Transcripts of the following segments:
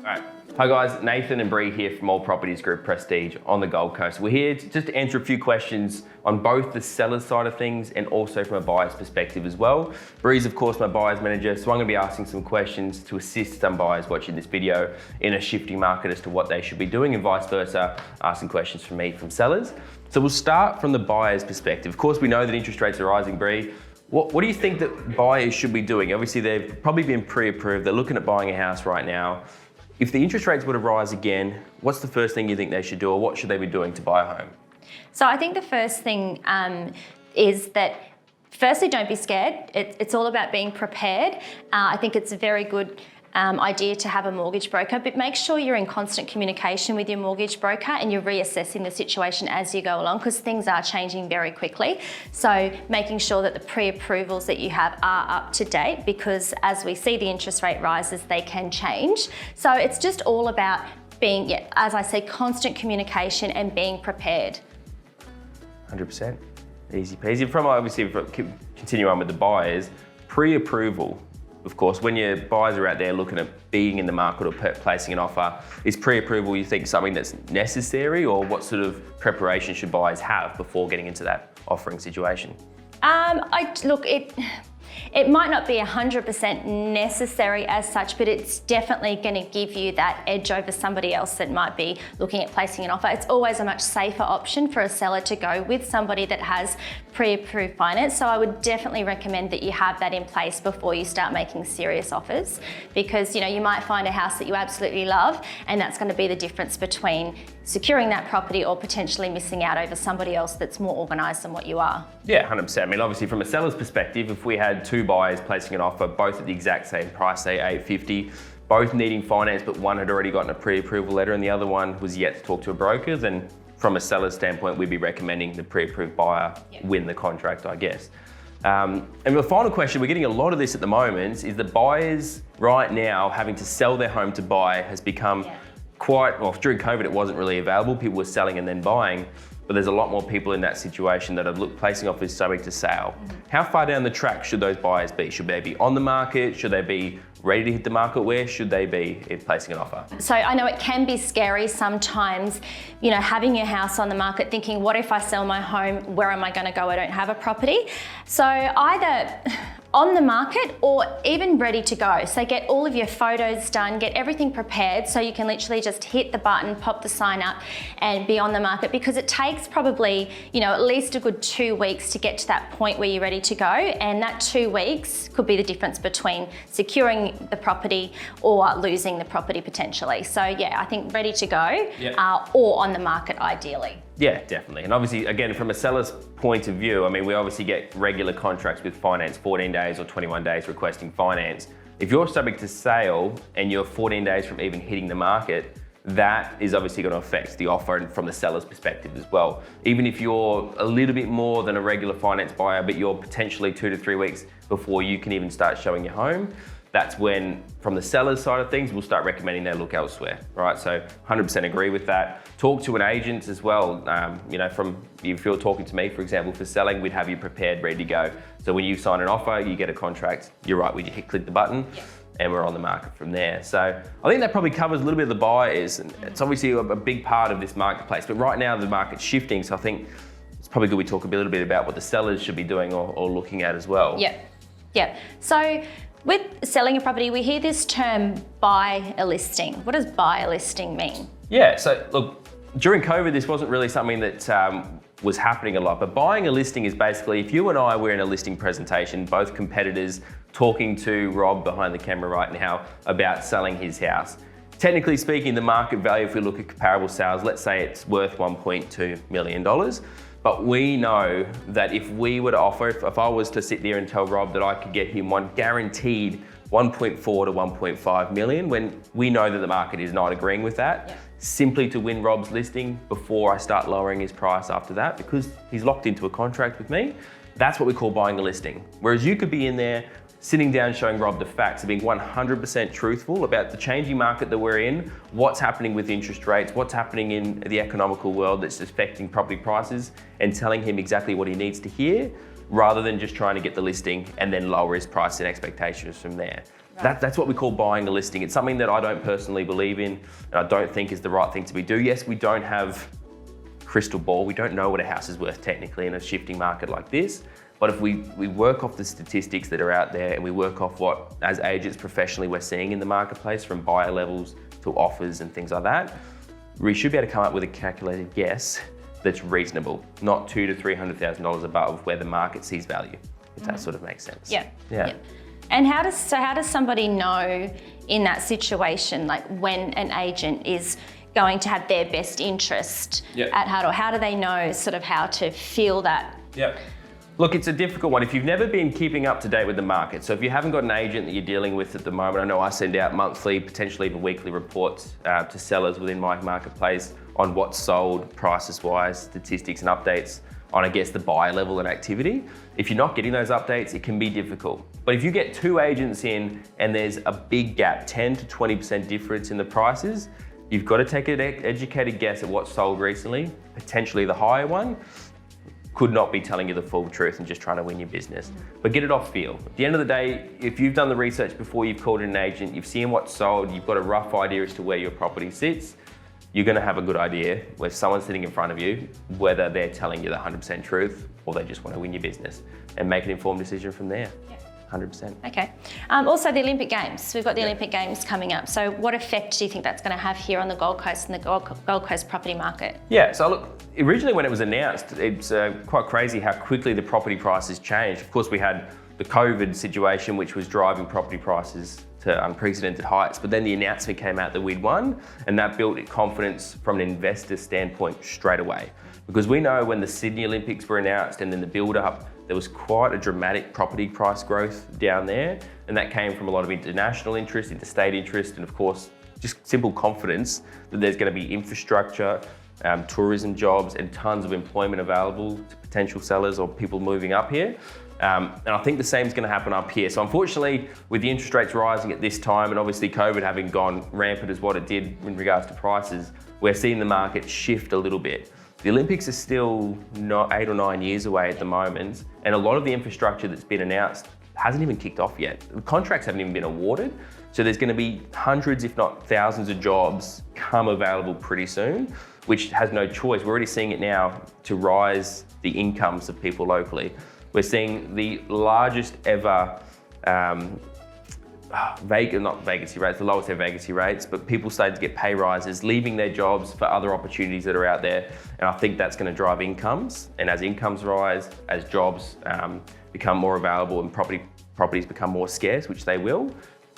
Alright, hi guys, Nathan and Bree here from All Properties Group Prestige on the Gold Coast. We're here to just answer a few questions on both the seller's side of things and also from a buyer's perspective as well. Bree's of course my buyer's manager, so I'm going to be asking some questions to assist some buyers watching this video in a shifting market as to what they should be doing, and vice versa, asking questions from me from sellers. So we'll start from the buyer's perspective. Of course we know that interest rates are rising, Bree. What do you think that buyers should be doing? Obviously they've probably been pre-approved, they're looking at buying a house right now. If the interest rates were to rise again, what's the first thing you think they should do, or what should they be doing to buy a home? So I think the first thing is that, firstly, don't be scared. It's all about being prepared. I think it's a very good idea to have a mortgage broker, but make sure you're in constant communication with your mortgage broker and you're reassessing the situation as you go along, because things are changing very quickly. So making sure that the pre-approvals that you have are up to date, because as we see the interest rate rises, they can change. So it's just all about being, as I say, constant communication and being prepared. 100%. Easy peasy. From obviously, continue on with the buyers, pre-approval. Of course, when your buyers are out there looking at being in the market or placing an offer, is pre-approval, you think, something that's necessary, or what sort of preparation should buyers have before getting into that offering situation? It might not be 100% necessary as such, but it's definitely going to give you that edge over somebody else that might be looking at placing an offer. It's always a much safer option for a seller to go with somebody that has pre-approved finance. So I would definitely recommend that you have that in place before you start making serious offers, because you might find a house that you absolutely love, and that's going to be the difference between securing that property or potentially missing out over somebody else that's more organised than what you are. Yeah, 100%. I mean, obviously from a seller's perspective, if we had two buyers placing an offer, both at the exact same price, say 850, both needing finance, but one had already gotten a pre-approval letter and the other one was yet to talk to a broker, then from a seller's standpoint, we'd be recommending the pre-approved buyer win the contract, I guess. And the final question, we're getting a lot of this at the moment, is that buyers right now having to sell their home to buy has become quite, well, during COVID it wasn't really available, people were selling and then buying, but there's a lot more people in that situation that are placing offers subject to sale. How far down the track should those buyers be? Should they be on the market? Should they be ready to hit the market? Where should they be placing an offer? So I know it can be scary sometimes, having your house on the market, thinking, what if I sell my home? Where am I going to go? I don't have a property. So either on the market or even ready to go. So get all of your photos done, get everything prepared so you can literally just hit the button, pop the sign up and be on the market, because it takes probably, at least a good 2 weeks to get to that point where you're ready to go. And that 2 weeks could be the difference between securing the property or losing the property potentially. So yeah, I think ready to go or on the market ideally. Yeah, definitely. And obviously, again, from a seller's point of view, I mean, we obviously get regular contracts with finance, 14 days or 21 days requesting finance. If you're subject to sale and you're 14 days from even hitting the market, that is obviously going to affect the offer and from the seller's perspective as well. Even if you're a little bit more than a regular finance buyer, but you're potentially 2 to 3 weeks before you can even start showing your home, that's when, from the seller's side of things, we'll start recommending they look elsewhere, right? So 100% agree with that. Talk to an agent as well. If you're talking to me, for example, for selling, we'd have you prepared, ready to go. So when you sign an offer, you get a contract, you're right, we click the button and we're on the market from there. So I think that probably covers a little bit of the buyers, and it's obviously a big part of this marketplace, but right now the market's shifting, so I think it's probably good we talk a little bit about what the sellers should be doing or looking at as well. Yeah. So with selling a property, we hear this term, buy a listing. What does buy a listing mean? Yeah, so look, during COVID, this wasn't really something that was happening a lot, but buying a listing is basically, if you and I were in a listing presentation, both competitors talking to Rob behind the camera right now about selling his house. Technically speaking, the market value, if we look at comparable sales, let's say it's worth $1.2 million. But we know that if we were to offer, if I was to sit there and tell Rob that I could get him one guaranteed 1.4 to 1.5 million, when we know that the market is not agreeing with that, simply to win Rob's listing before I start lowering his price after that, because he's locked into a contract with me, that's what we call buying a listing. Whereas you could be in there sitting down showing Rob the facts of being 100% truthful about the changing market that we're in, what's happening with interest rates, what's happening in the economical world that's affecting property prices, and telling him exactly what he needs to hear, rather than just trying to get the listing and then lower his price and expectations from there. That's what we call buying a listing. It's something that I don't personally believe in, and I don't think is the right thing to be do. Yes, we don't have crystal ball. We don't know what a house is worth technically in a shifting market like this. But if we work off the statistics that are out there, and we work off what, as agents professionally, we're seeing in the marketplace, from buyer levels to offers and things like that, we should be able to come up with a calculated guess that's reasonable, not $200,000 to $300,000 above where the market sees value, if that sort of makes sense. Yeah. And how does somebody know in that situation, like when an agent is going to have their best interest at heart, or how do they know sort of how to feel that? Look, it's a difficult one. If you've never been keeping up to date with the market, so if you haven't got an agent that you're dealing with at the moment, I know I send out monthly, potentially even weekly reports to sellers within my marketplace on what's sold, prices-wise, statistics and updates on, I guess, the buyer level and activity. If you're not getting those updates, it can be difficult. But if you get 2 agents in and there's a big gap, 10 to 20% difference in the prices, you've got to take an educated guess at what's sold recently, potentially the higher one. Could not be telling you the full truth and just trying to win your business. But get it off feel. At the end of the day, if you've done the research before you've called in an agent, you've seen what's sold, you've got a rough idea as to where your property sits, you're gonna have a good idea where someone's sitting in front of you, whether they're telling you the 100% truth or they just want to win your business, and make an informed decision from there. 100%. Okay. Also the Olympic Games. We've got the Olympic Games coming up. So what effect do you think that's going to have here on the Gold Coast and the Gold Coast property market? Yeah, so look, originally when it was announced, it's quite crazy how quickly the property prices changed. Of course, we had the COVID situation, which was driving property prices to unprecedented heights, but then the announcement came out that we'd won, and that built confidence from an investor standpoint straight away. Because we know when the Sydney Olympics were announced and then the build-up, there was quite a dramatic property price growth down there, and that came from a lot of international interest, interstate interest, and of course, just simple confidence that there's going to be infrastructure, tourism jobs, and tons of employment available to potential sellers or people moving up here. And I think the same is going to happen up here. So unfortunately, with the interest rates rising at this time, and obviously COVID having gone rampant as what it did in regards to prices, we're seeing the market shift a little bit. The Olympics are still not 8 or 9 years away at the moment, and a lot of the infrastructure that's been announced hasn't even kicked off yet. The contracts haven't even been awarded, so there's going to be hundreds, if not thousands of jobs come available pretty soon, which has no choice. We're already seeing it now to rise the incomes of people locally. We're seeing the largest ever not vacancy rates, the lowest ever vacancy rates, but people starting to get pay rises, leaving their jobs for other opportunities that are out there. And I think that's going to drive incomes. And as incomes rise, as jobs become more available and properties become more scarce, which they will,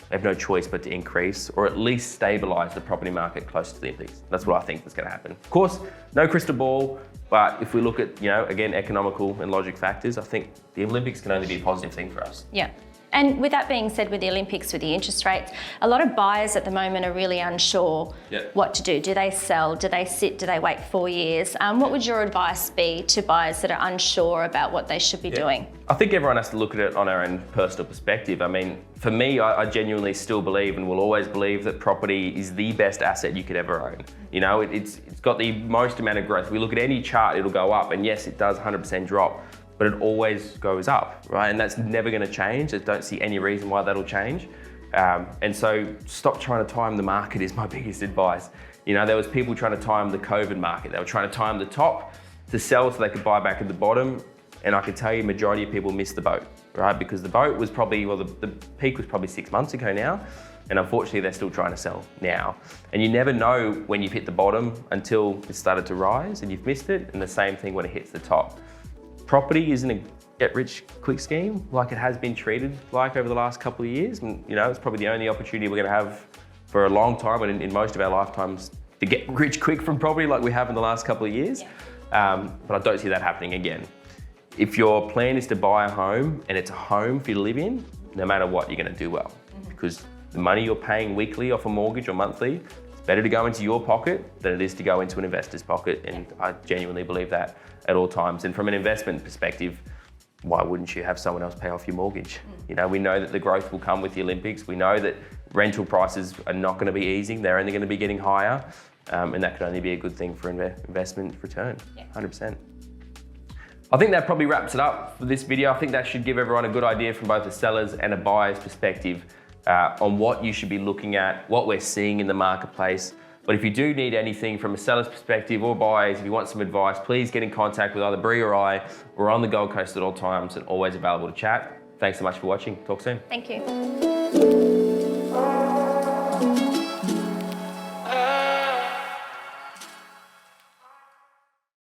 they have no choice but to increase or at least stabilise the property market close to the Olympics. That's what I think is going to happen. Of course, no crystal ball, but if we look at, again, economical and logic factors, I think the Olympics can only be a positive thing for us. Yeah. And with that being said, with the Olympics, with the interest rates, a lot of buyers at the moment are really unsure what to do. Do they sell? Do they sit? Do they wait 4 years? What would your advice be to buyers that are unsure about what they should be doing? I think everyone has to look at it on our own personal perspective. I mean, for me, I genuinely still believe and will always believe that property is the best asset you could ever own. It's got the most amount of growth. We look at any chart, it'll go up, and yes, it does 100% drop, but it always goes up, right? And that's never gonna change. I don't see any reason why that'll change. And so stop trying to time the market is my biggest advice. There was people trying to time the COVID market. They were trying to time the top to sell so they could buy back at the bottom. And I can tell you, majority of people missed the boat, right? Because the boat was probably, the peak was probably 6 months ago now. And unfortunately, they're still trying to sell now. And you never know when you've hit the bottom until it started to rise and you've missed it. And the same thing when it hits the top. Property isn't a get-rich-quick scheme like it has been treated like over the last couple of years. And, it's probably the only opportunity we're going to have for a long time and in most of our lifetimes to get rich quick from property like we have in the last couple of years. But I don't see that happening again. If your plan is to buy a home and it's a home for you to live in, no matter what, you're going to do well. Because the money you're paying weekly off a mortgage or monthly, it's better to go into your pocket than it is to go into an investor's pocket. And I genuinely believe that at all times. And from an investment perspective, why wouldn't you have someone else pay off your mortgage? We know that the growth will come with the Olympics. We know that rental prices are not going to be easing. They're only going to be getting higher. And that could only be a good thing for investment return, 100%. I think that probably wraps it up for this video. I think that should give everyone a good idea from both a seller's and a buyer's perspective on what you should be looking at, what we're seeing in the marketplace. But if you do need anything from a seller's perspective or buyers, if you want some advice, please get in contact with either Brie or I. We're on the Gold Coast at all times and always available to chat. Thanks so much for watching. Talk soon. Thank you.